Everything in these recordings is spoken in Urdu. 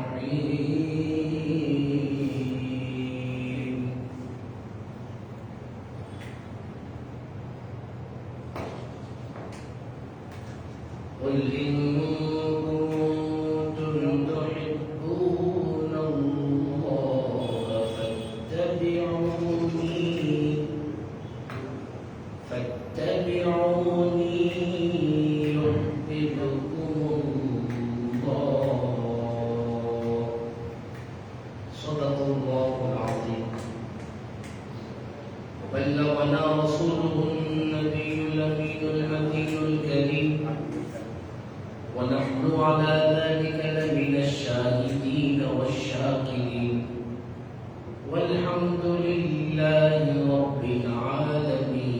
الرحيم قل إن كنتم تحبون الله فاتبعوني يحببكم الله صدق الله العظيم وبلغنا رسوله النبي الأمين المكين الكريم ونحن على ذلك لمن الشاهدين والشاكرين والحمد لله رب العالمين.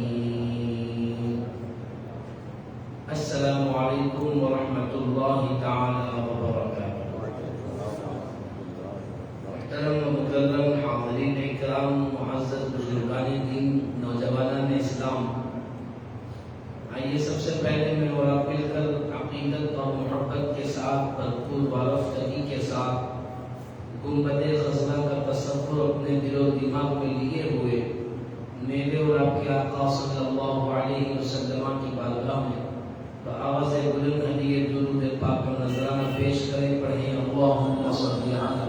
السلام علیکم ورحمۃ اللہ تعالی وبرکاتہ. محترم و مکرم حاضرین اکرام، معزز بزرگان دین، نوجوانان اسلام، آئیے سب سے پہلے میں اور آپ مل کر عقیدت اور محبت کے ساتھ بھرپور وارفتگی کے ساتھ گنبد خزنہ کا تصور اپنے دل و دماغ میں لیے ہوئے میرے اور آپ کے آقا صلی اللہ علیہ وسلم کی بارگاہ میں بآواز بلند ہدیہ درود پاک و نذرانہ پیش کریں. پڑھیں اللہم صلی علی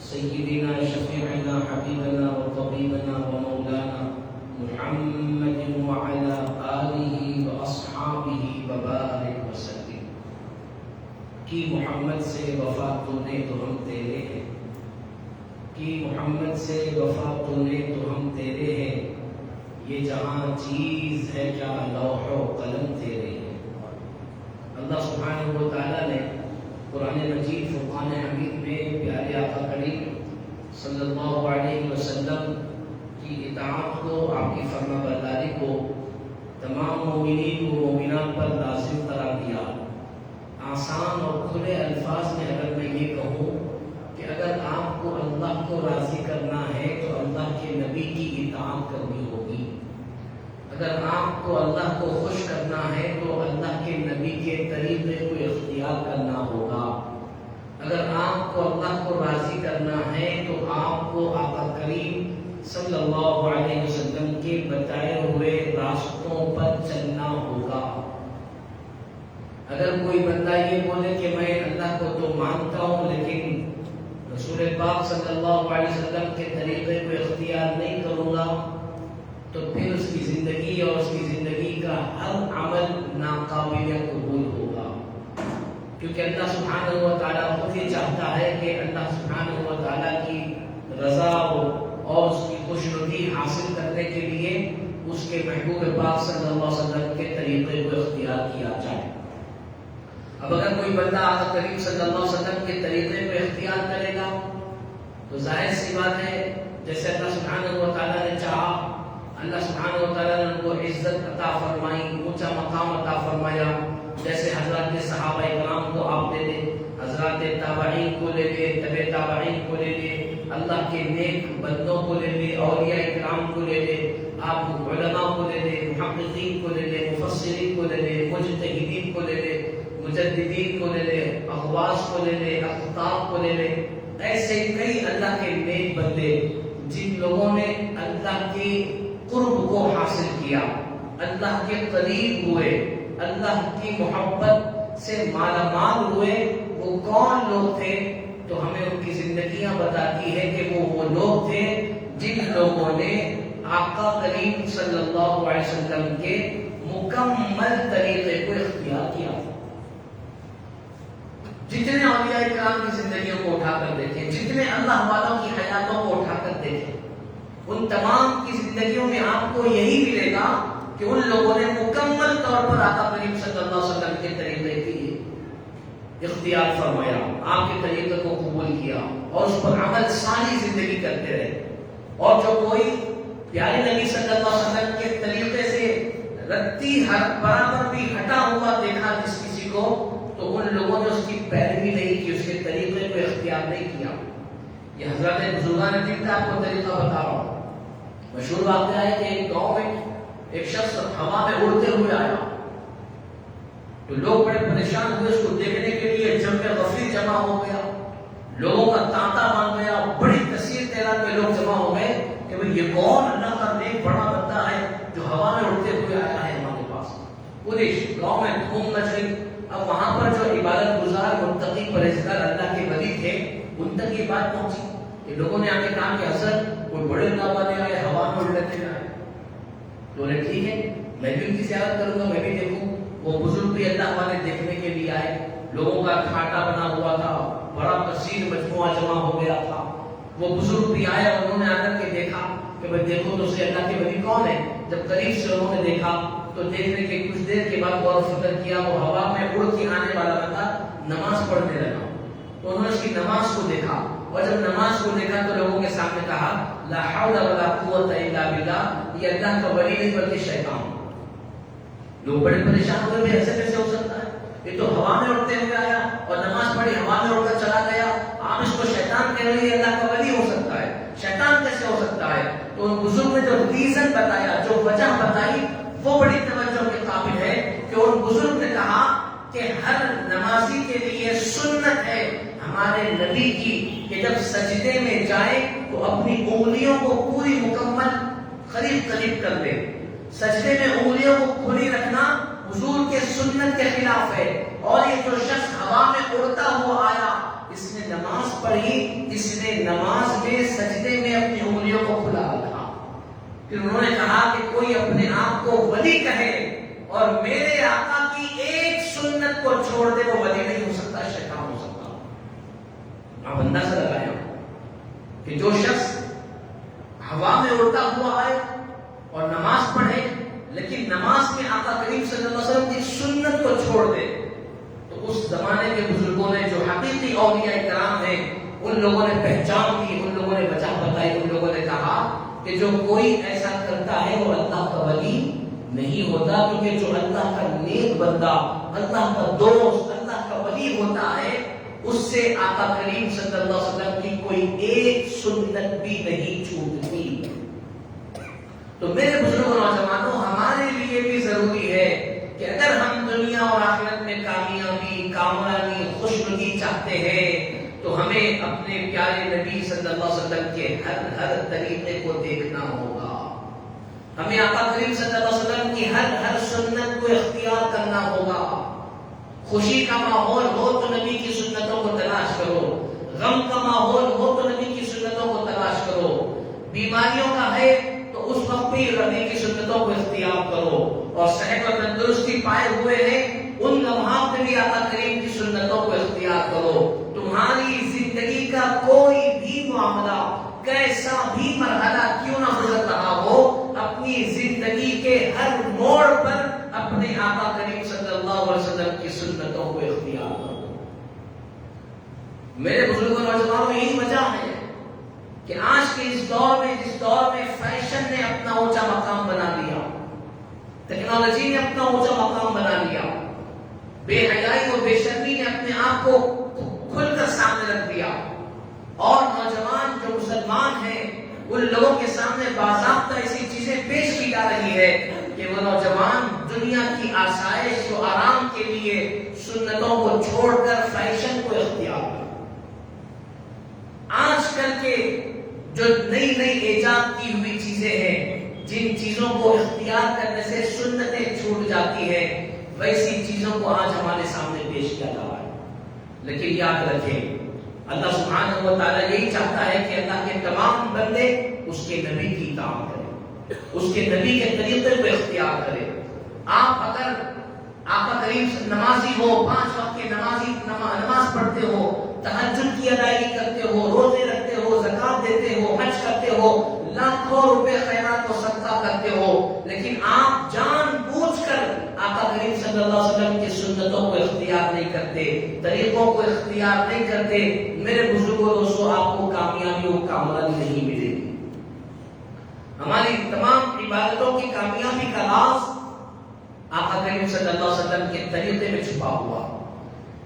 سیدنا شفیعنا حبیبنا و طبیبنا و مولانا محمد وعلى آلہ واصحابہ وبارک وسلم. کی محمد سے وفا تو نے تو ہم تیرے ہیں، کی محمد سے وفا تو نے تو ہم تیرے ہیں، یہ جہاں چیز ہے کیا لوح و قلم تیرے ہیں. اللہ سبحانہ و تعالیٰ نے قرآن مجید فرقان حمید میں پیارے آقا کریم صلی اللہ علیہ وسلم کی اطاعت کو، آپ کی فرما برداری کو تمام مومنین و مومنات پر لازم قرار دیا. آسان اور کھلے الفاظ میں اگر میں یہ کہوں کہ اگر آپ کو اللہ کو راضی کرنا ہے تو اللہ کے نبی کی اطاعت کرنی ہوگی. اگر آپ کو اللہ کو خوش کرنا ہے تو اللہ کے نبی کے طریقے کو اختیار کرنا ہوگا. اگر آپ کو اللہ کو راضی کرنا ہے تو آپ کو آقا کریم صلی اللہ علیہ وسلم کے بتائے ہوئے راستوں پر چلنا ہوگا. اگر کوئی بندہ یہ بولے کہ میں اللہ کو تو مانتا ہوں لیکن رسول پاک صلی اللہ علیہ وسلم کے طریقے کو اختیار نہیں کروں گا تو پھر اس کی زندگی اور اس کی زندگی کا ہر عمل ناقابل قبول ہوگا. کیونکہ اللہ سبحانہ و تعالیٰ خود یہ چاہتا ہے کہ اللہ سبحانہ و تعالیٰ کی رضا اور اس کی خوشنودی حاصل کرنے کے لیے اس کے محبوب پاک صلی اللہ علیہ وسلم کے طریقے کو اختیار کیا جائے. اب اگر کوئی بندہ آقا کریم صلی اللہ علیہ وسلم کے طریقے کو اختیار کرے گا تو ظاہر سی بات ہے جیسے اللہ سبحانہ و تعالیٰ نے چاہا، اللہ سبحانہ و تعالیٰ نے ان کو عزت عطا فرمائی، اونچا مقام عطا فرمایا. جیسے حضرات صحابہ کرام کو آپ لے لیں، حضرات تابعین کو لے لیں، تبع تابعین کو لے لیں، اللہ کے نیک بندوں کو لے لیں، اولیاء کرام کو لے لیں، آپ علماء کو لے لیں، محققین کو لے لیں، مفسرین کو لے لیں، مجتہدین کو لے لیں، مجددین کو لے لیں، اغواص کو لے لیں، اقطاب کو لے لیں. ایسے کئی اللہ کے نیک بندے جن لوگوں نے اللہ کے قرب کو حاصل کیا، اللہ کے قریب ہوئے، اللہ کی محبت سے مالا مال ہوئے، وہ کون لوگ تھے؟ تو ہمیں ان کی زندگیاں بتاتی ہے کہ وہ لوگ تھے جن لوگوں نے آقا کریم صلی اللہ علیہ وسلم کے مکمل طریقے کو اختیار کیا. جتنے اولیاء کرام کی زندگیوں کو اٹھا کر دیکھیں، جتنے اللہ والوں کی حیاتوں کو اٹھا کر دیکھیں، ان تمام کی زندگیوں میں آپ کو یہی ملے گا کہ ان لوگوں نے مکمل طور پر آقا کریم صلی اللہ علیہ وسلم کے طریقے کی اختیار فرمایا، آپ کے طریقے کو قبول کیا اور اس پر عمل ساری زندگی کرتے رہے. اور جو کوئی پیارے نبی صلی اللہ علیہ وسلم کے طریقے سے رتی برابر بھی ہٹا ہوا دیکھا جس کسی کو، تو ان لوگوں نے اس کی پیروی نہیں کی، اس کے طریقے کو اختیار نہیں کیا. یہ حضرت بزرگان دین کا آپ کو طریقہ بتا رہا ہوں. مشہور واقعہ ہے کہ ایک گاؤں میں ایک شخص ہوا میں اڑتے ہوئے آیا تو لوگ بڑے پریشان ہوئے اس کو دیکھنے کے لیے. جمع غفیر جمع ہو گیا. لوگوں کا تانتا بن گیا، بڑی کثیر تعداد میں لوگ جمع ہو گئے کہ بھئی یہ کون اللہ کا نیک بڑا بندہ ہے جو ہوا میں اڑتے ہوئے آیا ہے ہمارے پاس۔ پوری گاؤں میں دھوم مچ گئی۔ اب وہاں پر جو عبادت گزار متقی پرہیزگار اللہ کے ولی تھے ان تک یہ بات پہنچی کہ لوگوں نے آ کے کہا کہ حضرت کوئی بڑے اللہ والے آئے ہوا میں اڑ لیتے آئے، تو نے ٹھیک ہے میں بھی ان کی زیارت کروں گا، میں بھی دیکھوں۔ وہ بزرگ بھی اللہ والے دیکھنے کے لیے آئے، لوگوں کا ٹھاٹا بنا ہوا تھا، بڑا کثیر مجموعہ جمع ہو گیا تھا۔ وہ بزرگ بھی آئے اور انہوں نے آ کر کے دیکھا کہ بھئی دیکھو تو سے اللہ کے ولی کون ہے۔ جب قریب سے انہوں نے دیکھا تو دیکھنے کے کچھ دیر کے بعد غور و فکر کیا، وہ ہوا میں اڑ کے آنے والا بندہ نماز پڑھنے لگا۔ تو انہوں نے اس کی نماز کو دیکھا، اور جب نماز کو دیکھا تو لوگوں کے سامنے کہا لا حول ولا قوت الا باللہ، یہ اللہ کا ولی نہیں بلکہ شیطان۔ لوگ بڑے پریشان ہوئے بھی ایسے کیسے ہو سکتا ہے، یہ تو ہوا میں اڑتے ہوئے آیا اور نماز پڑھی ہوا میں اڑ کر چلا گیا، آپ اس کو شیطان کہہ رہے ہیں، اللہ کا ولی ہو سکتا ہے، شیطان کیسے ہو سکتا ہے؟ تو ان بزرگ نے جو ریزن بتایا، جو وجہ بتائی، وہ بڑی توجہ کے قابل ہے کہ ان بزرگ نے کہا کہ ہر نمازی کے لیے سنت ہے ہمارے نبی کی کہ جب سجدے میں جائے تو اپنی انگلیوں کو پوری مکمل قریب کر دے۔ سجدے میں انگلیوں کو کھلی رکھنا حضور کے سنت کے خلاف ہے، اور یہ جو شخص ہوا میں اڑتا ہوا آیا اس نے نماز پڑھی، اس نے نماز میں سجدے میں اپنی انگلیوں کو کھلا رکھا۔ پھر انہوں نے کہا کہ کوئی اپنے آپ کو ولی کہے اور میرے آقا کی ایک سنت کو چھوڑ دے، وہ ولی نہیں ہو سکتا، شیطان ہو سکتا۔ آپ اندازہ لگائیں کہ جو شخص ہوا میں اڑتا ہوا آئے اور نماز پڑھے لیکن نماز میں آقا کریم صلی اللہ علیہ وسلم کی سنت کو چھوڑ دے، تو اس زمانے کے بزرگوں نے جو حقیقی اولیاء کرام ہیں ان لوگوں نے پہچان کی، ان لوگوں نے وجہ بتائی، ان لوگوں نے کہا کہ جو کوئی ایسا کرتا ہے وہ اللہ کا ولی نہیں ہوتا، کیونکہ جو اللہ کا نیک بندہ، اللہ کا دوست، اللہ کا ولی ہوتا ہے اس سے آقا کریم صلی اللہ علیہ وسلم کی کوئی ایک سنت بھی نہیں چھوٹتی۔ تو میرے بزرگوں نوجوانوں، ہمارے لیے بھی ضروری ہے کہ اگر ہم دنیا اور آخرت میں کامیابی، کامرانی، خوشنودی چاہتے ہیں تو ہمیں اپنے پیارے نبی صلی اللہ علیہ وسلم کے ہر طریقے کو دیکھنا ہوگا۔ ہمیں آقا کریم صلی اللہ علیہ وسلم کی ہر سنت کو اختیار کرنا ہوگا۔ خوشی کا ماحول ہو تو نبی کی سنتوں کو تلاش کرو، غم کا ماحول ہو تو نبی کی سنتوں کو تلاش کرو، بیماریوں کا ہے تو اس وقت بھی نبی کی سنتوں کو اختیار کرو، اور صحت اور تندرستی پائے ہوئے ہیں ان لمحات میں بھی آقا کریم کی سنتوں کو اختیار کرو۔ تمہاری زندگی کا کوئی بھی معاملہ، کیسا بھی مرحلہ کیوں نہ گزر رہا ہو، اپنی زندگی کے ہر موڑ پر اپنے آقا کریم صلی اللہ علیہ وسلم کی سنتوں کو اختیار کرو۔ میرے بزرگوں نوجوانوں، یہی وجہ ہے کہ آج کے اس دور میں، جس دور میں فیشن نے اپنا اونچا مقام بنا لیا، ٹیکنالوجی نے اپنا اونچا مقام بنا لیا، بے حیائی اور بے شرمی نے اپنے آپ کو کھل کر سامنے رکھ دیا، اور نوجوان جو مسلمان ہیں ان لوگوں کے سامنے باضابطہ ایسی چیزیں پیش کی جا رہی ہے کہ وہ نوجوان دنیا کی آسائش و آرام کے لیے سنتوں کو چھوڑ کر فیشن کو اختیار کریں۔ آج کل کے جو نئی ایجاد کی ہوئی چیزیں ہیں، جن چیزوں کو اختیار کرنے سے سنتیں چھوٹ جاتی ہیں، ویسی چیزوں کو آج ہمارے سامنے پیش کیا جا رہا ہے۔ لیکن یاد رکھیں، اللہ سبحانہ و تعالیٰ یہی چاہتا ہے کہ اللہ کے تمام بندے اس کے نبی کی اطاعت کریں، اس کے نبی کے طریقے کو اختیار کریں۔ آپ اگر آقا کریم نمازی ہو، 5 وقت کی نماز پڑھتے ہو، تہجد کی ادائیگی کرتے ہو، روزے رکھتے ہو، زکات دیتے ہو، حج کرتے ہو، لاکھوں روپے خیرات و صدقہ کرتے ہو، لیکن آپ جان بوجھ کر آقا کریم صلی اللہ علیہ وسلم کی سنتوں کو اختیار نہیں کرتے، طریقوں کو اختیار نہیں کرتے، میرے بزرگوں دوستوں، آپ کو کامیابی و کامرانی نہیں ملے گی۔ ہماری تمام عبادتوں کی کامیابی کا راز آقا کریم صلی اللہ علیہ وسلم کے طریقے میں چھپا ہوا۔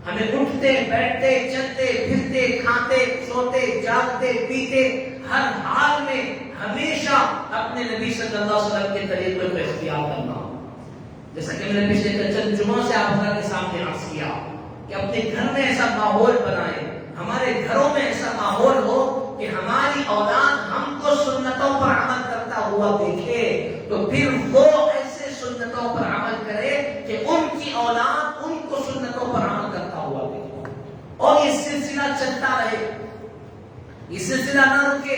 ہمیں اٹھتے، بیٹھتے، چلتے، پھرتے، کھاتے، سوتے، جاگتے، پیتے، ہر حال میں ہمیشہ اپنے نبی صلی اللہ علیہ وسلم کے طریقے کو اختیار کرنا۔ جیسا کہ میں نے پچھلے چند جمعوں سے آپ کے سامنے عرض کیا کہ اپنے گھر میں ایسا ماحول بنائیں، ہمارے گھروں میں اور یہ سلسلہ چلتا رہے، یہ سلسلہ نہ رکے.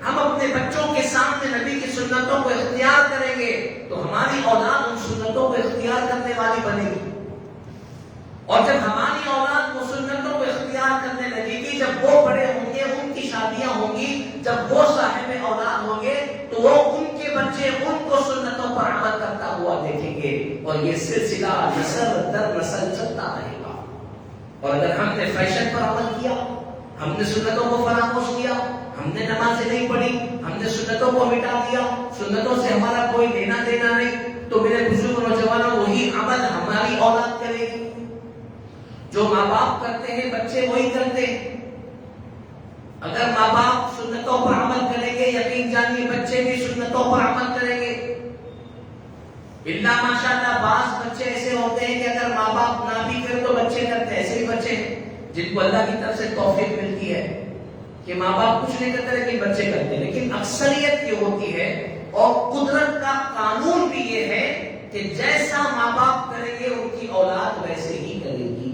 ہم اپنے بچوں کے سامنے نبی کی سنتوں کو اختیار کریں گے تو ہماری اولاد ان سنتوں کو اختیار کرنے والی بنے گی. اور جب ہماری اولاد وہ سنتوں کو اختیار کرنے لگے گی، جب وہ بڑے ہوں گے، ان کی شادیاں ہوں گی، جب وہ صاحب اولاد ہوں گے تو وہ ان کے بچے ان کو سنتوں پر عمل کرتا ہوا دیکھیں گے، اور یہ سلسلہ نسل در نسل چلتا رہے گا. اور اگر ہم نے فیشن پر عمل کیا، ہم نے سنتوں کو فراموش کیا، ہم نے نمازیں نہیں پڑھی، ہم نے سنتوں کو مٹا دیا، سنتوں سے ہمارا کوئی لینا دینا نہیں، تو میرے بزرگ نوجوانوں وہی عمل ہماری اولاد کرے گی. جو ماں باپ کرتے ہیں بچے وہی کرتے ہیں. اگر ماں باپ سنتوں پر عمل کریں گے، یقین جانیے بچے بھی سنتوں پر عمل کریں گے. اللہ ماشاءاللہ بعض بچے ایسے ہوتے ہیں کہ اگر ماں باپ نہ بھی کرے تو بچے کرتے ہیں. ایسے بھی بچے ہیں جن کو اللہ کی طرف سے توفیق ملتی ہے کہ ماں باپ کچھ نہیں کرتے لیکن بچے کرتے ہیں. لیکن اکثریت یہ ہوتی ہے، اور قدرت کا قانون بھی یہ ہے کہ جیسا ماں باپ کریں گے ان کی اولاد ویسے ہی کرے گی.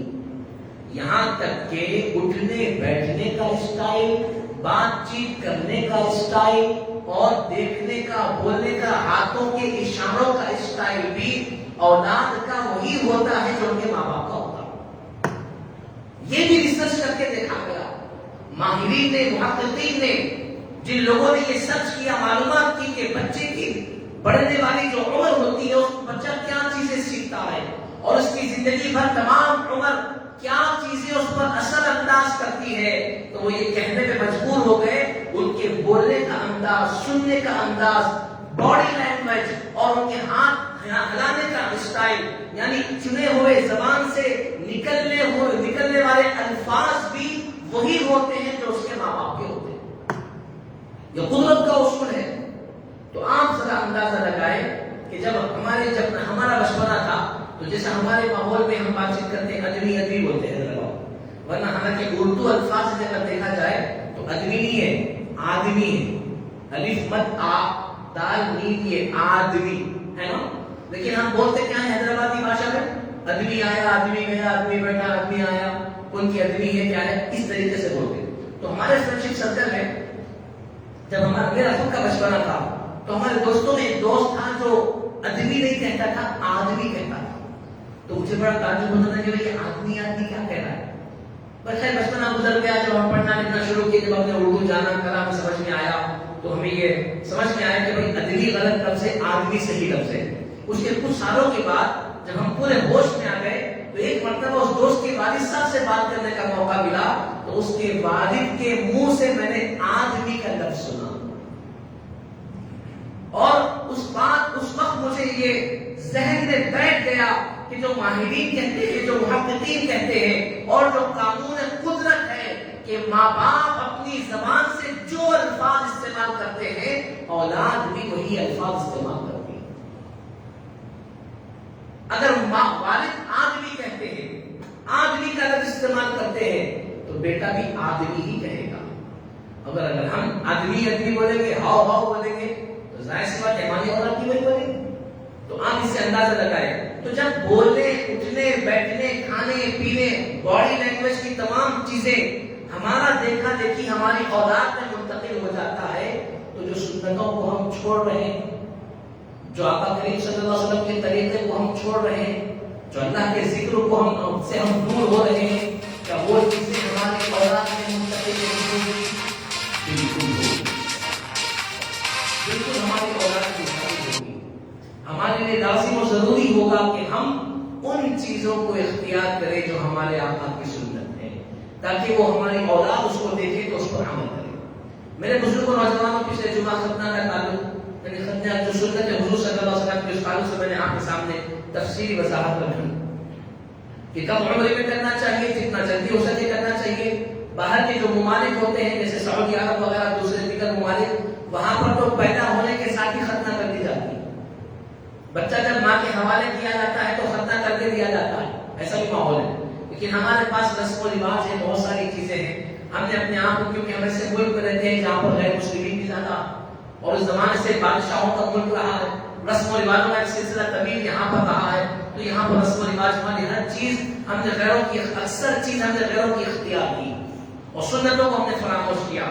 یہاں تک کہ اٹھنے بیٹھنے کا اسٹائل، بات چیت کرنے کا اسٹائل، اور دیکھنے کا، بولنے کا، ہاتھوں کے اشاروں کا اسٹائل بھی اولاد کا وہی ہوتا ہے جو ان کے ماں باپ کا ہوتا ہے. یہ بھی ریسرچ کر کے دیکھا گیا. ماہرین نے، محققین نے، جن لوگوں نے یہ سرچ کیا، معلومات کی کہ بچے کی بڑھنے والی جو عمر ہوتی ہے اس بچہ کیا چیزیں سیکھتا ہے، اور اس کی زندگی بھر تمام عمر کیا چیزیں اس پر اثر انداز کرتی ہے، تو وہ یہ کہنے میں مجبور ہو گئے ان کے بولنے کا انداز، سننے کا انداز، باڈی لینگویج، اور ان کے ہاتھ ہلانے کا اسٹائل، یعنی چنے ہوئے زبان سے نکلنے والے الفاظ بھی وہی ہوتے ہیں جو اس کے ماں باپ کے ہوتے ہیں. یہ قدرت کا اصول ہے. تو آپ ذرا اندازہ لگائیں کہ جب ہمارا بچپنا تھا تو جیسے ہمارے ماحول میں ہم بات چیت کرتے ہیں ادبی بولتے ہیں لگاؤ، ورنہ حالانکہ اردو الفاظ سے اگر دیکھا جائے تو ادبی نہیں ہے، آدمی ہے. الف مد آ دال میم، یہ آدمی ہے نا. لیکن ہم بولتے کیا ہے حیدرآبادی بھاشا میں؟ ادمی آیا، آدمی گیا، آدمی بیٹھا، آدمی آیا. ان کی ادبی ہے کیا ہے، اس طریقے سے بولتے. تو ہمارے فرینڈشپ سرکل میں جب میرا خود کا بچپنا تھا تو ہمارے دوستوں میں ایک دوست تھا جو ادبی نہیں کہتا تھا، آدمی کہتا تھا. تو مجھے بڑا تعجب ہوتا تھا کہ بھائی آدمی کیا کہہ رہا ہے. پر خیر بچپنا گزر گیا. جب ہم پڑھنا لکھنا شروع کیے، جب ہم نے اردو جانا کرا، ہمیں سمجھ میں آیا، تو ہمیں یہ سمجھ میں آیا کہ بھائی ادبی غلط لفظ ہے، آدمی صحیح لفظ ہے. اس کے کچھ سالوں کے بعد جب ہم پورے ہوش میں آ گئے تو ایک مرتبہ اس دوست کے والد صاحب سے بات کرنے کا موقع ملا، تو اس کے والد کے منہ سے میں نے آدمی کا لفظ سنا، اور اس وقت مجھے یہ ذہن میں بیٹھ گیا کہ جو ماہرین کہتے ہیں، جو محققین کہتے ہیں، اور جو قانون قدرت ہے کہ ماں باپ اپنی زبان سے جو الفاظ استعمال کرتے ہیں اولاد بھی وہی الفاظ استعمال کرتی ہے. اگر والد آدمی کہتے ہیں، آدمی کا لفظ استعمال کرتے ہیں تو بیٹا بھی آدمی ہی کہے گا. اگر ہم آدمی بولیں گے، ہاؤ بولیں گے، تو ظاہر سی بات ہے ہماری اولاد کی وہی بولیں گے. تو آپ اس سے اندازہ لگائیں. تو جب بولنے، اٹھنے، بیٹھنے، کھانے پینے، باڈی لینگویج کی تمام چیزیں ہمارا دیکھا دیکھی ہماری اولاد میں منتقل ہو جاتا ہے، تو جو سنتوں کو ہم چھوڑ رہے ہیں، جو آقا کریم صلی اللہ علیہ وسلم کے طریقے کو ہم چھوڑ رہے ہیں، جو اللہ کے ذکر کو ہم دور ہو رہے ہیں، کیا وہ چیزیں ہماری اولاد میں منتقل ہوگی؟ بالکل ہماری اولاد کی ہوگی. ہمارے لیے لازم و ضروری ہوگا کہ ہم ان چیزوں کو اختیار کریں جو ہمارے آقا کی سنت ہے، تاکہ وہ ہماری اولاد اس کو دیکھے تو اس پر عمل کرے. میرے بزرگوں نوجوانوں پچھلے جمعہ ختنہ کا تعلق، یعنی ختنہ جو سنت حضور صلی اللہ علیہ وسلم کے اس تعلق سے میں نے آپ کے سامنے تفصیلی وضاحت رکھی کہ کب عمرے میں کرنا چاہیے، جتنا جلدی ہو سکے کرنا چاہیے. باہر کے جو ممالک ہوتے ہیں جیسے سعودی عرب وغیرہ، دوسرے دیگر ممالک، وہاں پر تو پیدا ہونے کے ساتھ ہی ختنہ کر دی جاتی ہے. بچہ جب ماں کے حوالے کیا جاتا ہے تو ختنہ کر کے دیا جاتا ہے، ایسا بھی ماحول ہے. لیکن ہمارے پاس رسم و رواج ہے، بہت ساری چیزیں ہیں. ہم نے اپنے آپ کو، کیونکہ ہم ایسے ملک میں رہتے ہیں جہاں پر غیر مسلمین بھی زیادہ، اور اس زمانے سے بادشاہوں کا ملک رہا ہے، رسم و رواجوں کا ایک سلسلہ طویل یہاں پر رہا ہے. تو یہاں پر رسم و رواج والی ہر چیز ہم نے غیروں کی، اکثر چیز ہم نے غیروں کی اختیار کی اور سنتوں کو ہم نے فراموش کیا.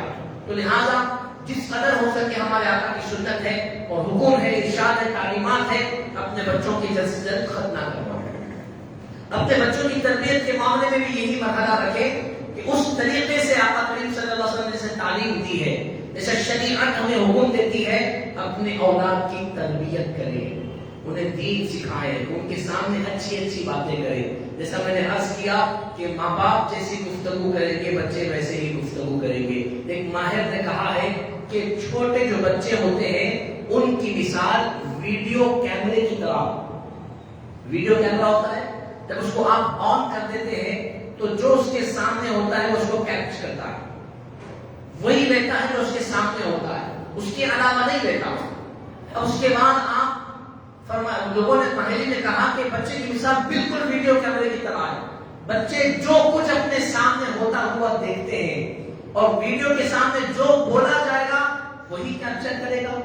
تو لہٰذا جس قدر ہو سکے ہمارے آقا کی سنت ہے اور حکم ہے، ارشاد ہے، تعلیمات ہے، اپنے بچوں کی جلد سے جلد ختم نہ کرنا. اپنے بچوں کی تربیت کے معاملے میں بھی یہی مرحلہ رکھیں کہ اس طریقے سے آقا کریم صلی اللہ علیہ وسلم نے جیسے تعلیم دی ہے، جیسے شریعت ہمیں حکم دیتی ہے، اپنے اولاد کی تربیت کریں، انہیں دین سکھائیں، ان کے سامنے اچھی اچھی باتیں کریں. جیسا میں نے عرض کیا کہ ماں باپ جیسی گفتگو کریں گے بچے ویسے ہی گفتگو کریں گے. ایک ماہر نے کہا ہے کہ چھوٹے جو بچے ہوتے ہیں ان کی مثال ویڈیو کیمرے کی طرح. ویڈیو کیمرہ ہوتا ہے، جب اس کو آپ آن کر دیتے ہیں تو جو اس کے سامنے ہوتا ہے وہ اس کو کیپچ کرتا ہے، وہی لیتا ہے جو اس کے سامنے ہوتا ہے، اس کے علاوہ نہیں لیتا. اور اس کے بعد آپ لوگوں نے پہلے نے کہا کہ بچے کی مثال بالکل ویڈیو کیمرے کی طرح ہے. بچے جو کچھ اپنے سامنے ہوتا ہوا دیکھتے ہیں اور ویڈیو کے سامنے جو بولا جائے گا وہی کیپچر کرے گا،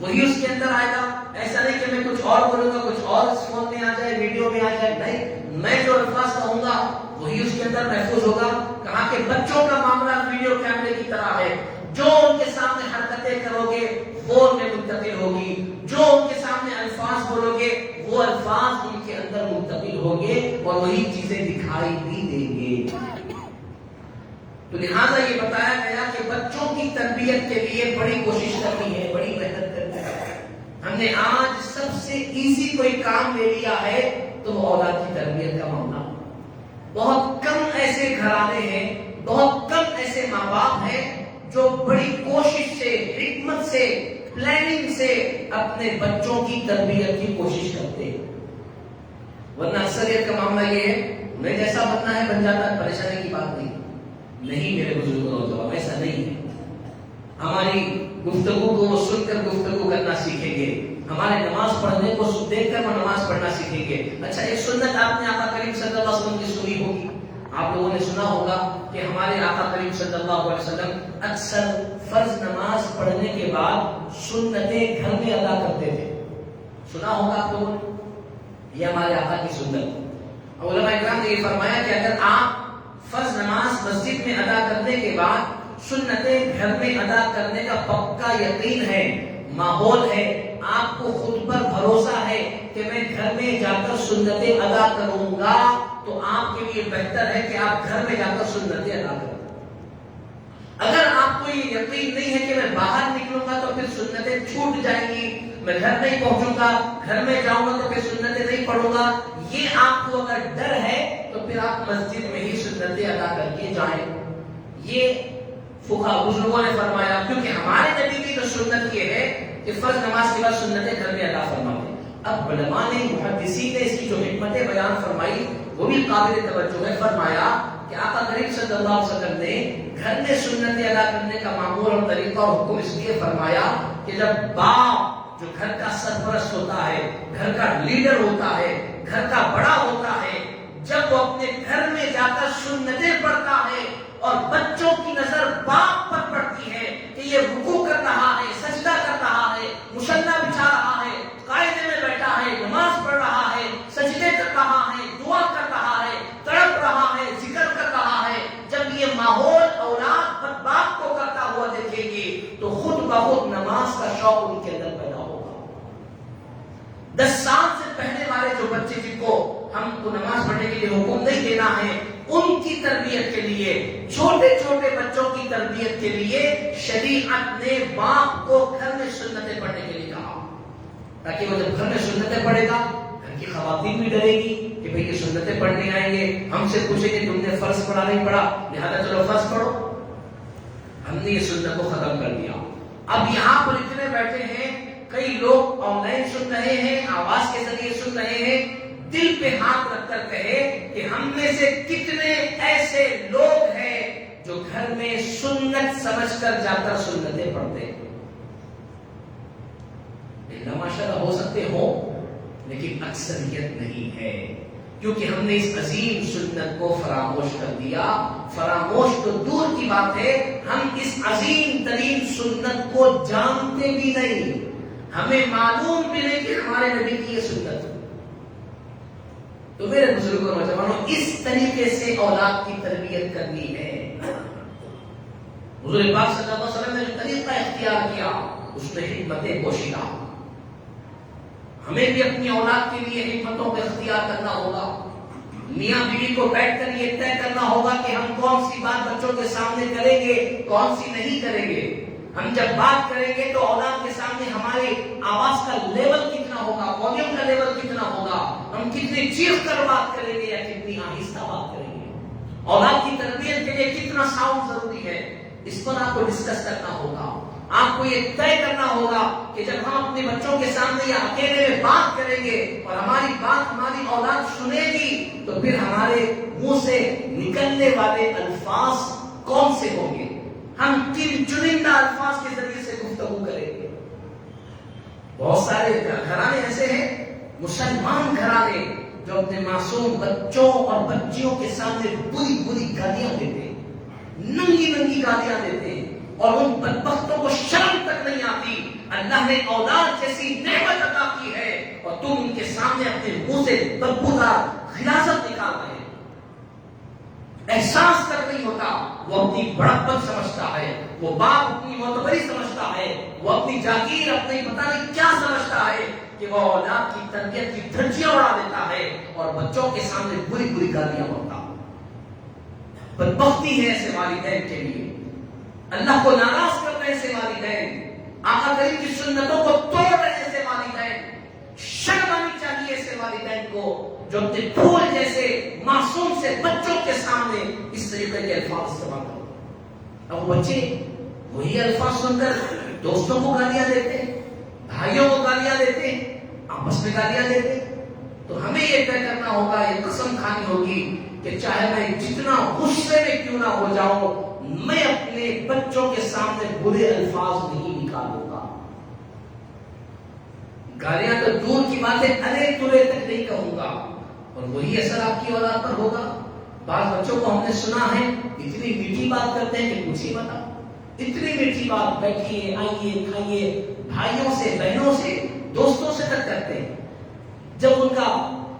وہی اس کے اندر آئے گا. ایسا نہیں کہ میں کچھ اور بولوں گا کچھ اور فون میں آ جائے، ویڈیو میں آ جائے، نہیں، میں جو الفاظ کہوں گا وہی اس کے اندر محفوظ ہوگا. کہا کہ بچوں کا معاملہ ویڈیو کیمرے کی طرح ہے، جو ان کے سامنے حرکتیں کرو گے وہ ان میں منتقل ہوگی، جو ان کے سامنے الفاظ بولو گے وہ الفاظ ان کے اندر منتقل ہوں گے اور وہی چیزیں دکھائی بھی دیں گے. تو لہٰذا یہ بتایا گیا کہ بچوں کی تربیت کے لیے بڑی کوشش کرنی ہے، بڑی محنت کرنی ہے. ہم نے آج سب سے ایزی کوئی کام لے لیا ہے تو وہ اولاد کی تربیت کا معاملہ. بہت کم ایسے گھرانے ہیں، بہت کم ایسے ماں باپ ہیں جو بڑی کوشش سے، حکمت سے، پلاننگ سے اپنے بچوں کی تربیت کی کوشش کرتے ہیں. ورنہ اکثریت کا معاملہ یہ ہے میں جیسا بننا ہے بن جاتا ہے، پریشانی کی بات نہیں. نہیں میرے بزرگ نوجوان، ایسا نہیں ہے. ہماری گفتگو کو سن کر گفتگو کرنا سیکھیں گے، ہمارے نماز پڑھنے کو دیکھ کر وہ نماز پڑھنا سیکھیں گے. اچھا ایک سنت آپ نے آقا کریم صلی اللہ علیہ وسلم کی سنی ہوگی، آپ لوگوں نے سنا ہوگا کہ ہمارے آقا کریم صلی اللہ علیہ وسلم اکثر فرض نماز پڑھنے کے بعد سنتیں گھر میں ادا کرتے تھے. سنا ہوگا آپ لوگوں نے، یہ ہمارے آقا کی سنت. علماء اکرام نے یہ فرمایا کہ اگر آپ فرض نماز مسجد میں ادا کرنے کے بعد سنتیں گھر میں ادا کرنے کا پکا یقین ہے، ماحول ہے، آپ کو خود پر بھروسہ ہے کہ میں گھر میں جا کر سنتیں ادا کروں گا، تو آپ کے لیے بہتر ہے کہ آپ گھر میں جا کر سنتیں ادا کریں. اگر آپ کو یہ یقین نہیں ہے کہ میں باہر نکلوں گا تو پھر سنتیں چھوٹ جائیں گی، میں گھر نہیں پہنچوں گا، گھر میں جاؤں گا تو پھر سنتیں نہیں پڑھوں گا، یہ آپ کو اگر ڈر ہے تو پھر آپ مسجد میں ہی سنتیں ادا کر کے جائیں. یہ فقہاء بزرگوں نے فرمایا، کیونکہ ہمارے نبی کی تو سنت یہ ہے کہ فرض نماز کے بعد سنتیں گھر میں ادا فرماتے. اب علماء نے، محدثین نے اس کی جو حکمتیں بیان فرمائی وہ بھی قابل توجہ ہے. فرمایا کہ آقا کریم صلی اللہ علیہ وسلم نے گھر میں سنتیں ادا کرنے کا معمول اور طریقہ اور حکم اس لیے فرمایا کہ جب باپ جو گھر کا سرپرست ہوتا ہے، گھر کا لیڈر ہوتا ہے، گھر کا بڑا ہوتا ہے، جب وہ اپنے گھر میں جا کر سنتیں پڑھتا ہے اور بچوں کی نظر باپ پر پڑتی ہے کہ یہ رکوع کر رہا ہے، سجدہ کر رہا ہے، مصلی بچھا رہا ہے، قاعدے میں بیٹھا ہے، نماز پڑھ رہا ہے، سجدے کر رہا ہے، دعا کر رہا ہے، تڑپ رہا ہے، ذکر کر رہا ہے، جب یہ ماحول اولاد باپ کو کرتا ہوا دیکھے گی تو خود بخود نماز کا شوق ان کے اندر پیدا ہوگا. 10 سال سے پہلے والے جو بچے جن کو ہم کو نماز پڑھنے کے لیے حکم نہیں دینا ہے، ان کی تربیت کے لیے، چھوٹے چھوٹے بچوں کی تربیت کے لیے شریعت نے باپ کو گھر میں سنتیں پڑھنے کے لیے کہا، تاکہ وہ جب گھر میں سنتیں پڑھے گا گھر کی خواتین بھی ڈرے گی کہ بھئی یہ سنتیں پڑھنے آئیں گے، ہم سے پوچھیں کہ تم نے فرض پڑھا نہیں پڑھا، لہذا چلو فرض پڑھو. ہم نے یہ سنت کو ختم کر دیا. اب یہاں پر اتنے بیٹھے ہیں، کئی لوگ آن لائن سن رہے ہیں، آواز کے ذریعے سن رہے ہیں، دل پہ ہاتھ رکھ کر کہے کہ ہم میں سے کتنے ایسے لوگ ہیں جو گھر میں سنت سمجھ کر جا کر سنتیں پڑھتے ہیں. ماشاءاللہ ہو سکتے ہو لیکن اکثریت نہیں ہے، کیونکہ ہم نے اس عظیم سنت کو فراموش کر دیا. فراموش تو دور کی بات ہے، ہم اس عظیم ترین سنت کو جانتے بھی نہیں، ہمیں معلوم بھی نہیں کہ ہمارے نبی کی یہ سنت. تو میرے بزرگوں نوجوانوں اس طریقے سے اولاد کی تربیت کرنی ہے. حضور پاک صلی اللہ علیہ وسلم نے جو طریقہ اختیار کیا اس میں حکمت پوشیدہ. ہمیں بھی اپنی اولاد کے لیے حکمتوں کا اختیار کرنا ہوگا. میاں بیوی کو بیٹھ کر یہ طے کرنا ہوگا کہ ہم کون سی بات بچوں کے سامنے کریں گے, کون سی نہیں کریں گے. ہم جب بات کریں گے تو اولاد کے سامنے ہمارے آواز کا لیول کتنا ہوگا, والیوم کا لیول کتنا ہوگا, ہم کتنی چیخ کر بات کریں گے یا کتنی آہستہ بات کریں گے. اولاد کی تربیت کے لیے کتنا ساؤنڈ ضروری ہے, اس پر آپ کو ڈسکس کرنا ہوگا. آپ کو یہ طے کرنا ہوگا کہ جب ہم اپنے بچوں کے سامنے یا اکیلے میں بات کریں گے اور ہماری بات ہماری اولاد سنے گی تو پھر ہمارے منہ سے نکلنے والے الفاظ کون سے ہوں گے, ہم کن چنندہ الفاظ کے ذریعے سے گفتگو کریں گے. بہت سارے گھرانے ایسے ہیں, مسلمان گھرانے, جو اپنے معصوم بچوں اور بچیوں کے سامنے بری بری گالیاں دیتے ہیں, ننگی ننگی گالیاں دیتے ہیں, اور ان بدبختوں کو شرم تک نہیں آتی. اللہ نے اولاد جیسی نعمت عطا کی ہے اور تم ان کے سامنے اپنے منہ سے بدبودار غلاظت نکال رہے ہیں. احساس تک نہیں ہوتا. وہ اپنی بڑپن سمجھتا ہے, وہ باپ اپنی معتبری سمجھتا ہے, وہ اپنی جاگیر اپنی پتہ نہیں کیا سمجھتا ہے کہ وہ اولاد کی تربیت کی دھجیاں اڑا دیتا ہے اور بچوں کے سامنے بری بری گالیاں بکتا. بدبختی ہے ایسے والدین کے لیے. اللہ کو ناراض کر رہے ایسے والدین, آقا کریم کی سنتوں کو توڑ رہے ایسے والدین. شرم آنی چاہیے ایسے والدین کو جو اپنے پھول جیسے معصوم سے بچوں کے سامنے اس طریقے کے الفاظ استعمال کرتے. اب بچے وہی الفاظ سن کر دوستوں کو گالیاں دیتے, بھائیوں کو گالیاں دیتے, آپس میں گالیاں دیتے. تو ہمیں یہ طے کرنا ہوگا, یہ قسم کھانی ہوگی کہ چاہے میں جتنا غصے میں کیوں نہ ہو جاؤں, میں اپنے بچوں کے سامنے برے الفاظ نہیں نکالوں گا. گالیاں تو دور کی باتیں ارے ترے تک نہیں کہوں گا, اور وہی اثر آپ کی اولاد پر ہوگا. بعض بچوں کو ہم نے سنا ہے اتنی میٹھی بات کرتے ہیں کہ کچھ ہی بتا, اتنی میٹھی بات, بیٹھیے آئیے کھائیے, بھائیوں سے بہنوں سے دوستوں سے تک کرتے ہیں. جب ان کا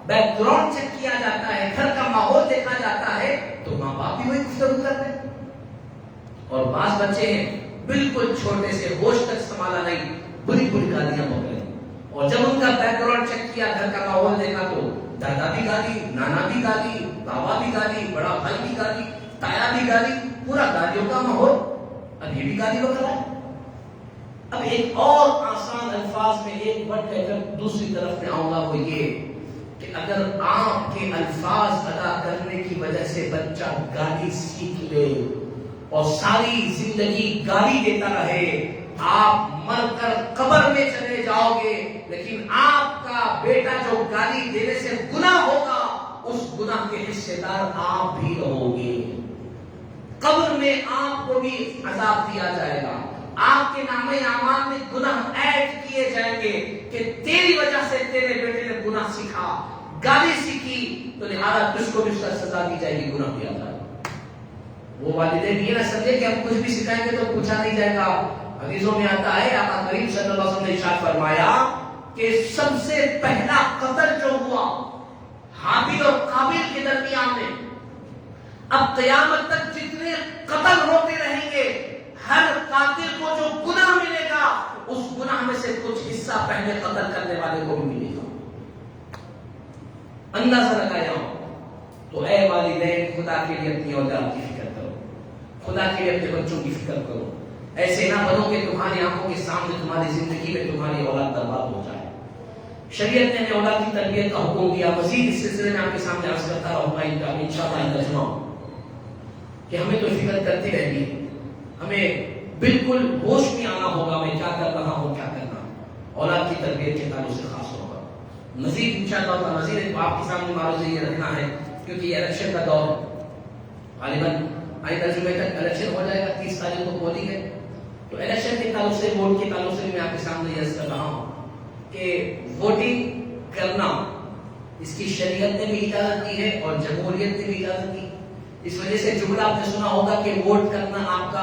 بیک گراؤنڈ چیک کیا جاتا ہے, گھر کا ماحول دیکھا جاتا ہے, تو ماں باپ بھی وہی گفتگو کرتے ہیں. اور بعض بچے ہیں بالکل چھوٹے سے ہوش تک سنبھالا نہیں, بری بری گالیاں بک رہے ہیں. اور جب ان کا بیک گراؤنڈ چیک کیا, گھر کا ماحول دیکھا, تو دادا بھی گالی, نانا بھی گالی, بابا بھی گالی, بڑا بھائی بھی گالی, تایا بھی گالی, پورا گالیوں کا ماحول. اب یہ بھی گالی بک رہا ہے. اب ایک اور آسان الفاظ میں ایک ورڈ کہہ کر دوسری طرف میں آؤں گا, وہ یہ کہ اگر آپ کے الفاظ ادا کرنے کی وجہ سے بچہ گالی سیکھ لے اور ساری زندگی گالی دیتا رہے, آپ مر کر قبر میں چلے جاؤ گے, لیکن آپ کا بیٹا جو گالی دینے سے گناہ ہوگا, اس گناہ کے حصے دار آپ بھی رہو گے. قبر میں آپ کو بھی عذاب دیا جائے گا, آپ کے نام اعمال میں گناہ ایڈ کیے جائیں گے کہ تیری وجہ سے تیرے بیٹے نے گناہ سیکھا, گالی سیکھی, تو لہذا تجھ کو بھی سزا دی جائے گی, گناہ کیا جائے گا. وہ والدین یہ نہ سمجھے کہ ہم کچھ بھی سکھائیں گے تو پوچھا نہیں جائے گا. حدیثوں میں آتا ہے, آقا کریم صلی اللہ علیہ وسلم نے ارشاد فرمایا کہ سب سے پہلا قتل جو ہوا حابیل اور قابیل کے درمیان میں, اب قیامت تک جتنے قتل ہوتے رہیں گے, ہر قاتل کو جو گناہ ملے گا, اس گناہ میں سے کچھ حصہ پہلے قتل کرنے والے کو بھی ملے گا. اندازہ لگایا ہوں. تو اے والدین, خدا کے لیے اپنی اولاد کی فکر کرو, خدا کے لیے اپنے بچوں کی فکر کرو. ایسے نہ بنو کہ تمہاری آنکھوں کے سامنے تمہاری زندگی میں تمہاری اولاد برباد ہو جائے. شریعت نے ہمیں اولاد کی تربیت کا حکم دیا. مزید اس سلسلے میں آپ کے سامنے عرض کرتا رہوں گا انشاءاللہ ان ترجمہ, کہ ہمیں تو فکر کرتے رہیے, ہمیں بالکل ہوش میں آنا ہوگا میں کیا کر رہا ہوں, کیا کرنا. اولاد کی تربیت کے تعلق سے خاص ہوگا. مزید انشاءاللہ مزید آپ کے سامنے معروض یہ رکھنا ہے, کیونکہ یہ الیکشن کا دور ہے. غالباً آئندہ جمعے تک الیکشن ہو جائے گا, 30 تاریخ کو پولنگ ہے. تو الیکشن کے تعلق سے, ووٹ کے تعلق سے میں آپ کے سامنے یہ عرض کر رہا ہوں کہ ووٹنگ کرنا اس کی شریعت نے بھی اجازت دی ہے اور جمہوریت نے بھی اجازت دی. اس وجہ سے جملہ آپ نے سنا ہوگا کہ ووٹ کرنا آپ کا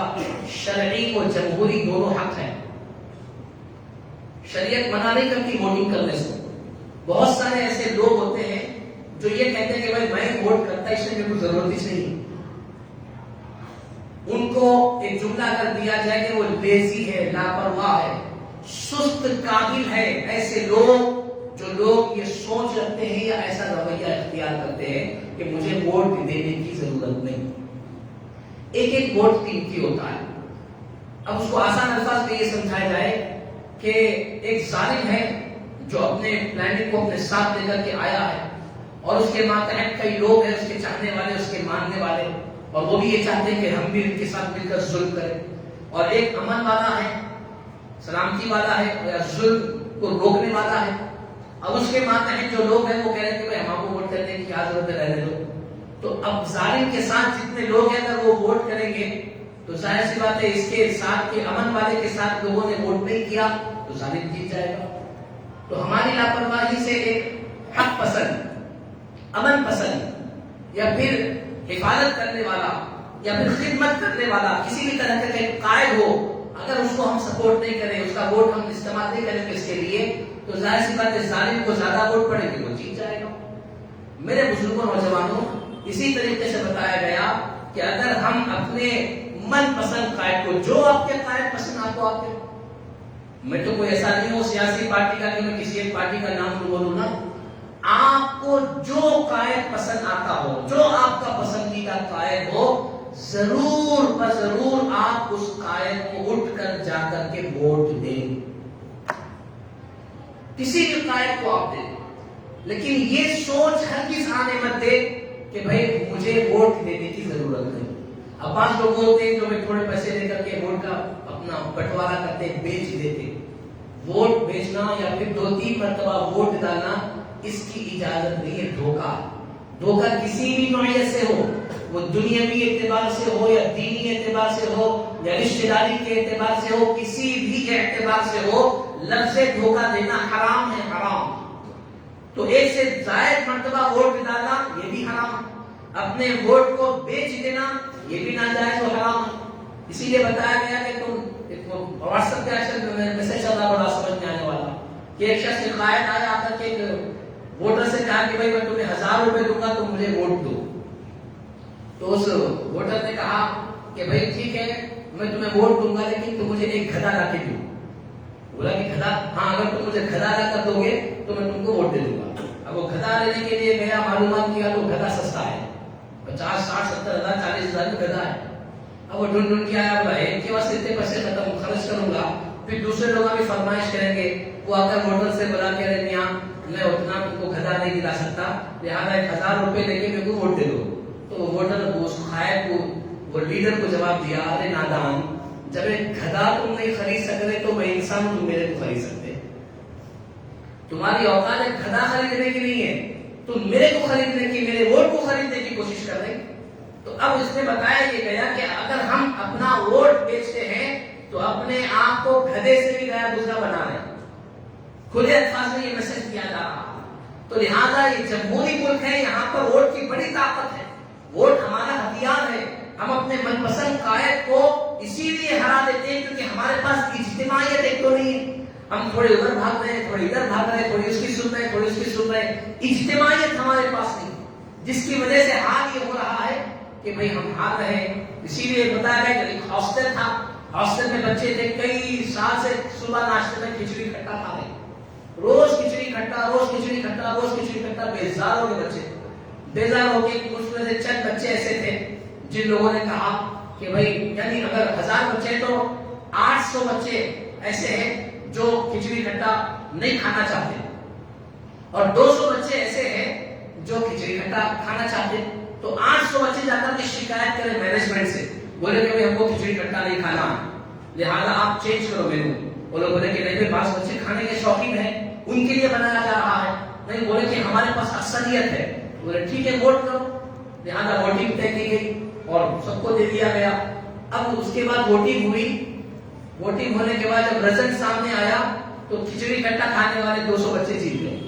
شرعی اور جمہوری دونوں حق ہے. شریعت منع نہیں کرتی ووٹنگ کرنے سے. بہت سارے ایسے لوگ ہوتے ہیں جو یہ کہتے ہیں کہ بھائی میں ووٹ کرتا اس میں میرے کو ضرورت ہی نہیں. ان کو ایک جملہ اگر دیا جائے کہ وہ لیزی ہے, لاپرواہ ہے, سست کاہل ہے, ایسے لوگ جو لوگ یہ سوچ رکھتے ہیں یا ایسا رویہ اختیار کرتے ہیں کہ مجھے ووٹ دینے کی ضرورت نہیں. ایک ایک ووٹ قیمتی ہوتا ہے. اب اس کو آسان الفاظ میں یہ سمجھایا جائے کہ ایک ظالم ہے جو اپنے پلاننگ کو اپنے ساتھ لے کر کے آیا ہے, اور اس کے ماتحت کئی لوگ ہیں, اس کے چاہنے والے, اس کے ماننے والے, اور وہ بھی یہ چاہتے ہیں کہ ہم بھی ان کے ساتھ مل کر ظلم کریں. اور ایک امن والا ہے, سلامتی والا ہے, یا ظلم کو روکنے والا ہے. اب اس کے ماتحت جو لوگ ہیں وہ کہہ رہے ہیں کہ بھائی ہم کو ووٹ کرنے کی کیا ضرورت ہے, رہنے دو. تو اب ظالم کے ساتھ جتنے لوگ ہیں اگر وہ ووٹ کریں گے تو ظاہر سی بات ہے اس کے ساتھ کے امن والے کے ساتھ لوگوں نے ووٹ نہیں کیا تو ظالم جیت جائے گا. تو ہماری لاپرواہی سے ایک حق پسند, امن پسند, یا پھر حفاظت کرنے والا, یا پھر خدمت کرنے والا کسی بھی طرح کا قائد ہو, اگر اس کو ہم سپورٹ نہیں کریں, اس کا ووٹ ہم استعمال نہیں کریں اس کے لیے, تو ظاہر سی بات ہے ظالم کو زیادہ ووٹ پڑے گی, وہ جیت جائے گا. میرے بزرگوں نوجوانوں, اسی طریقے سے بتایا گیا کہ اگر ہم اپنے من پسند قائد کو, جو آپ کے قائد پسند آپ کو, آپ کے, میں تو کوئی ایسا نہیں ہوں سیاسی پارٹی کا کہ میں کسی ایک پارٹی کا نام بولوں نا, آپ کو جو قائد پسند آتا ہو, جو آپ کا پسندیدہ قائد ہو, ضرور بضرور آپ اس قائد کو اٹھ کر جا کر کے ووٹ دیں. کسی بھی قائد کو آپ دیں, لیکن یہ سوچ ہرگز آنے مت دے کہ بھائی مجھے ووٹ دینے کی ضرورت نہیں. اب 5 لوگ ہوتے ہیں جو تھوڑے پیسے دے کر کے ووٹ کا اپنا بٹوارا کرتے, بیچ دیتے. ووٹ بیچنا یا پھر 2-3 مرتبہ ووٹ ڈالنا اس کی اجازت نہیں ہے. دھوکہ, دھوکہ کسی بھی نوعیت سے ہو, وہ دنیاوی اعتبار سے ہو یا دینی اعتبار سے ہو یا رشتہ داری کے اعتبار سے ہو, کسی بھی اعتبار سے ہو, لفظ دھوکہ دینا حرام ہے, حرام. تو ایک سے زائد مرتبہ ووٹ ڈالنا یہ بھی حرام ہے. اپنے ووٹ کو بیچ دینا یہ بھی ناجائز و حرام ہے. اسی لیے بتایا گیا کہ تم واٹس ایپ پہ آج کل میسج چل رہا, بڑا سمجھ میں آنے والا, کہ ایک شخص قائد آیا آ کر کے ووٹر سے کہا کہ بھائی میں تمہیں 1000 روپے دوں گا, تم مجھے ووٹ دو. تو اس ووٹر نے کہا کہ بھائی ٹھیک ہے میں تمہیں ووٹ دوں گا, لیکن تم مجھے ایک گدھا لا کے دو. بولا کہ گدھا, ہاں اگر تم مجھے گدھا لا کر دو گے تو میں تم کو ووٹ دے دوں گا. اب وہ گدھا لینے کے لیے گیا, معلومات کیا تو گدھا سستا ہے, 50, 60, 70 ہزار, 40 ہزار میں گدھا ہے. اب وہ ڈھونڈ کے آیا, بولا ایک کے واسطے اتنے پیسے ختم خرچ کروں گا, پھر دوسرے لوگ بھی فرمائش کریں گے, وہ آ کر ووٹر سے بلا کے رہے یہاں میں اتنا تم کو گدھا نہیں دلا سکتا, لہٰذا 1000 روپے لے کے میرے کو ووٹ دے دو. تو ووٹر اس قائد کو, وہ لیڈر کو جواب دیا, ارے نادان, جب ایک گدھا تم نہیں خرید سکتے تو میں انسان تم میرے کو خرید سکتے. تمہاری اوقات ایک گدھا خریدنے کی نہیں ہے, تم میرے کو خریدنے کی, میرے ووٹ کو خریدنے کی کوشش کر رہے. تو اب اس میں بتایا یہ گیا کہ اگر ہم اپنا ووٹ بیچتے ہیں تو اپنے آپ کو گدھے سے بھی گیا گزرا بنا رہے ہیں. کھلے الفاظ میں یہ میسج کیا جا رہا. تو لہٰذا یہ جمہوری ملک ہے, یہاں پر ووٹ کی بڑی طاقت ہے, ووٹ ہمارا ہتھیار ہے. ہم اپنے من پسند قائد کو اسی لیے ہرا دیتے ہیں کیونکہ ہمارے پاس اجتماعیت ایک تو نہیں ہے. ہم تھوڑے ادھر بھاگ رہے ہیں, تھوڑے ادھر بھاگ رہے ہیں, تھوڑی اس کی سن رہے ہیں, تھوڑی اس کی سن رہے ہیں. اجتماعیت ہمارے پاس نہیں, جس کی وجہ سے حال یہ ہو رہا ہے کہ بھئی ہم ہار رہے ہیں. اسی لیے بتایا گیا کہ ایک ہاسٹل تھا, ہاسٹل میں بچے تھے, کئی سال سے صبح ناشتے میں کھچڑی کھٹا کھا رہے, روز کھچڑی کھٹا, روز کھچڑی کھٹا, روز کھچڑی کھٹا. بیزار ہو گئے بچے, بیزار ہو کے اس میں سے چند بچے ایسے تھے جن لوگوں نے کہا کہ بھئی یعنی اگر 1000 بچے تو 800 بچے ایسے ہیں جو کھچڑی کھٹا نہیں کھانا چاہتے, اور 200 بچے ایسے ہیں جو کھچڑی کھٹا کھانا چاہتے. تو 800 بچے جا کر کے شکایت کرے مینجمنٹ سے, بولے کہ ہم کو کھچڑی کھٹا نہیں کھانا, لہٰذا آپ چینج کرو مینو. وہ لوگ بولے کہ نہیں, 5 بچے کھانے کے شوقین ہیں, ان کے لیے بنایا جا رہا ہے. نہیں, بولے کہ ہمارے پاس اکثریت ہے. بولے ٹھیک ہے ووٹ کرو, لہٰذا ووٹنگ طے کی گئی اور سب کو دے دیا گیا. اب اس کے بعد ووٹنگ ہوئی, ووٹنگ ہونے کے بعد جب رزلٹ سامنے آیا تو کھچڑی کھٹا کھانے والے 200 بچے جیت گئے,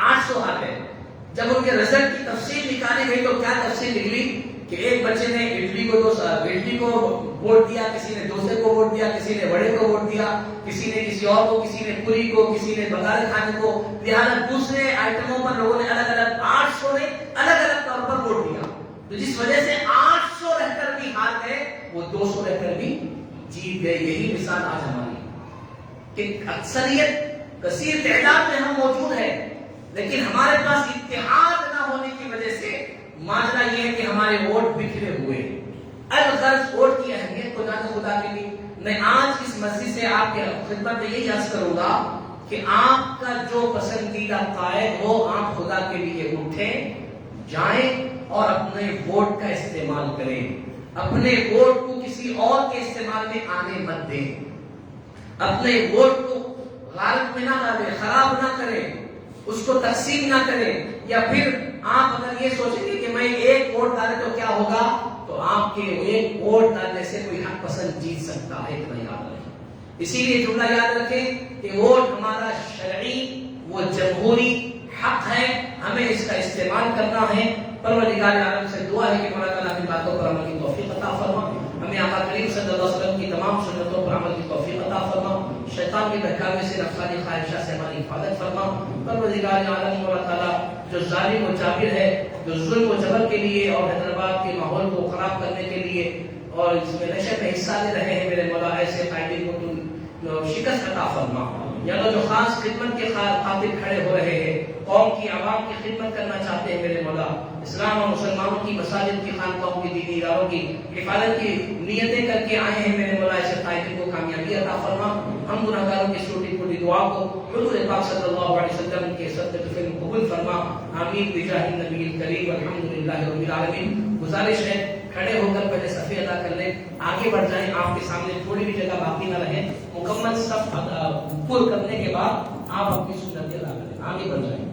800 ہار گئے. جب ان کے رزلٹ کی تفصیل نکالی گئی تو کیا تفصیل نکلی کہ ایک بچے نے اڈلی کو ووٹ دیا، کسی نے ڈوسے کو ووٹ دیا، کسی نے وڑے کو ووٹ دیا، کسی نے کسی اور کو، کسی نے پوری کو، کسی نے بگارے کھانے کو، لہٰذا دوسرے آئٹموں پر لوگوں نے الگ الگ 800 نے الگ الگ طور پر ووٹ دیا، تو جس وجہ سے 800 رہ کر بھی ہار گئے، وہ 200 رہ کر بھی جیت گئے۔ یہی مثال آج ہماری کہ اکثریت کثیر تعداد میں ہم موجود ہیں، لیکن ہمارے پاس اتحاد نہ ہونے کی وجہ سے ماجرا یہ ہے کہ ہمارے ووٹ بکھرے ہوئے ہیں۔ الغرض ووٹ کی اہمیت کو جانے خدا کے لیے میں آج اس مسجد سے آپ کے خدمت میں یہی عرض کروں گا کہ آپ کا جو پسندیدہ قائد ہو، آپ خدا کے لیے اٹھیں، جائیں اور اپنے ووٹ کا استعمال کریں، اپنے ووٹ کو کسی اور کے استعمال میں آنے مت دیں، اپنے ووٹ کو غارت میں نہ ڈالیں، خراب نہ کریں، اس کو تقسیم نہ کریں، یا پھر آپ اگر یہ سوچیں گے کہ میں ایک ووٹ ڈالے تو کیا ہوگا، تو آپ کے ایک ووٹ ڈالنے سے کوئی حق پسند جیت سکتا ہے، اتنا یاد رکھیں۔ اسی لیے جملہ یاد رکھیں کہ ووٹ ہمارا شرعی وہ جمہوری حق ہے، ہمیں اس کا استعمال کرنا ہے۔ پروردگار عالم سے دعا ہے کہ مولا تعالیٰ کی باتوں پر عمل کی توفیق عطا فرما، ہمیں آقا کریم صلی اللہ علیہ وسلم کی تمام سنتوں پر عمل کی توفیق عطا فرما، شیطان کے بہکاوے سے نفسانی خواہشات سے ہماری حفاظت فرما۔ پروردگار عالم مولا تعالیٰ جو ظالم و جابر ہے، جو ظلم و جبر کے لیے اور حیدرآباد کے ماحول کو خراب کرنے کے لیے اور اس میں نشے میں حصہ لے رہے ہیں، میرے مولا ایسے قائدین کو تم شکست عطا فرما۔ یا جو خاص خدمت کے خاطر کھڑے ہو رہے ہیں، قوم کی عوام کی خدمت کرنا چاہتے ہیں، میرے مولا اسلام اور مسلمانوں کی مساجد کی، خانقاہوں کی، دینی اداروں کی حفاظت کی نیتیں کر کے آئے ہیں، میرے مولا ایسے قائدین کو کامیابی عطا فرما۔ ہم گناہگاروں کی چھوٹی چھوٹی دعا کو حضور پاک صلی اللہ علیہ وسلم کے صدقے میں قبول فرما، آمین بجاہ النبی الکریم والحمدللہ رب العالمین۔ گزارش ہے کھڑے ہو کر پہلے صفے ادا کر لیں، آگے بڑھ جائیں، آپ کے سامنے تھوڑی بھی جگہ باقی نہ رہے، مکمل صف پر کرنے کے بعد آپ اپنی سنتیں ادا کریں، آگے بڑھ جائیں۔